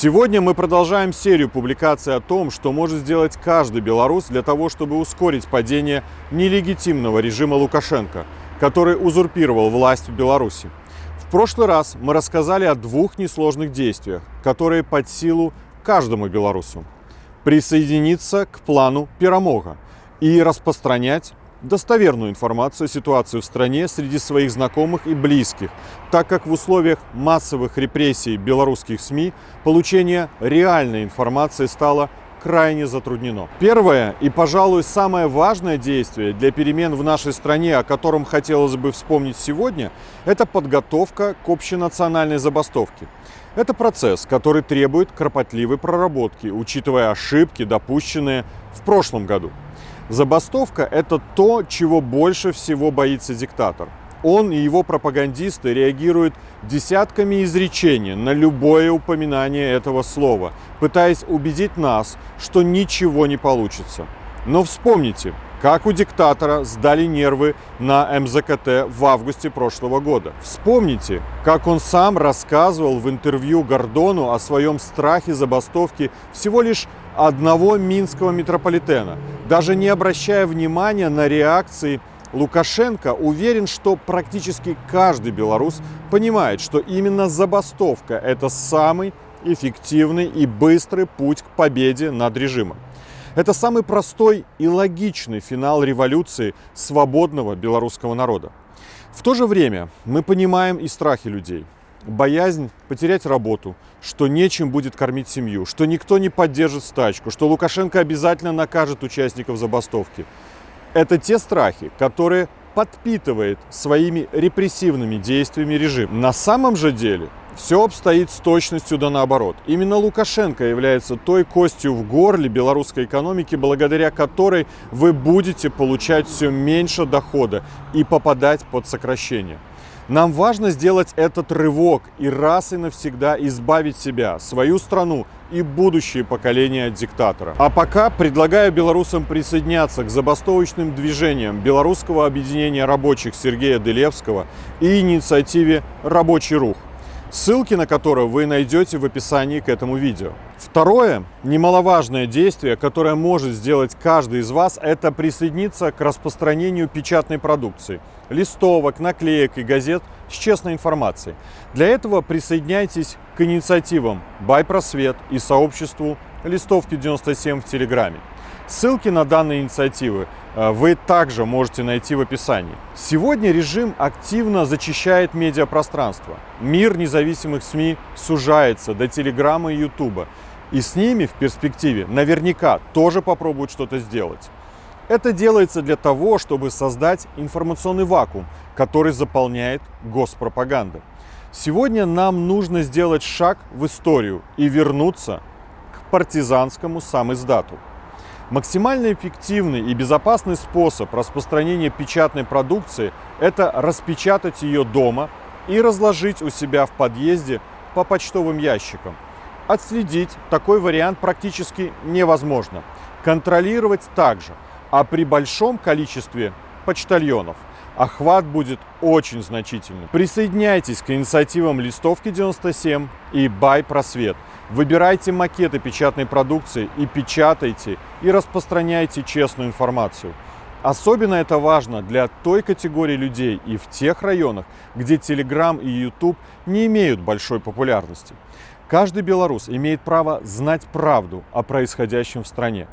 Сегодня мы продолжаем серию публикаций о том, что может сделать каждый белорус для того, чтобы ускорить падение нелегитимного режима Лукашенко, который узурпировал власть в Беларуси. В прошлый раз мы рассказали о двух несложных действиях, которые под силу каждому белорусу. Присоединиться к плану «Перамога» и распространять достоверную информацию о ситуации в стране среди своих знакомых и близких, так как в условиях массовых репрессий белорусских СМИ получение реальной информации стало крайне затруднено. Первое и, пожалуй, самое важное действие для перемен в нашей стране, о котором хотелось бы вспомнить сегодня, это подготовка к общенациональной забастовке. Это процесс, который требует кропотливой проработки, учитывая ошибки, допущенные в прошлом году. Забастовка – это то, чего больше всего боится диктатор. Он и его пропагандисты реагируют десятками изречений на любое упоминание этого слова, пытаясь убедить нас, что ничего не получится. Но вспомните, как у диктатора сдали нервы на МЗКТ в августе прошлого года. Вспомните, как он сам рассказывал в интервью Гордону о своем страхе забастовки всего лишь одного минского метрополитена. Даже не обращая внимания на реакции Лукашенко, уверен, что практически каждый белорус понимает, что именно забастовка – это самый эффективный и быстрый путь к победе над режимом. Это самый простой и логичный финал революции свободного белорусского народа. В то же время мы понимаем и страхи людей. Боязнь потерять работу, что нечем будет кормить семью, что никто не поддержит стачку, что Лукашенко обязательно накажет участников забастовки. Это те страхи, которые подпитывает своими репрессивными действиями режим. На самом же деле все обстоит с точностью да наоборот. Именно Лукашенко является той костью в горле белорусской экономики, благодаря которой вы будете получать все меньше дохода и попадать под сокращение. Нам важно сделать этот рывок и раз и навсегда избавить себя, свою страну и будущие поколения от диктатора. А пока предлагаю белорусам присоединяться к забастовочным движениям Белорусского объединения рабочих Сергея Дылевского и инициативе «Рабочий рух», ссылки на которые вы найдете в описании к этому видео. Второе, немаловажное действие, которое может сделать каждый из вас, это присоединиться к распространению печатной продукции, листовок, наклеек и газет с честной информацией. Для этого присоединяйтесь к инициативам «Байпросвет» и сообществу «Листовки 97» в Телеграме. Ссылки на данные инициативы вы также можете найти в описании. Сегодня режим активно зачищает медиапространство. Мир независимых СМИ сужается до Телеграма и Ютуба. И с ними в перспективе наверняка тоже попробуют что-то сделать. Это делается для того, чтобы создать информационный вакуум, который заполняет госпропаганда. Сегодня нам нужно сделать шаг в историю и вернуться к партизанскому самиздату. Максимально эффективный и безопасный способ распространения печатной продукции – это распечатать ее дома и разложить у себя в подъезде по почтовым ящикам. Отследить такой вариант практически невозможно. Контролировать также, а при большом количестве почтальонов охват будет очень значительный. Присоединяйтесь к инициативам «Листовки 97» и «Байпросвет». Выбирайте макеты печатной продукции и печатайте и распространяйте честную информацию. Особенно это важно для той категории людей и в тех районах, где Telegram и YouTube не имеют большой популярности. Каждый белорус имеет право знать правду о происходящем в стране.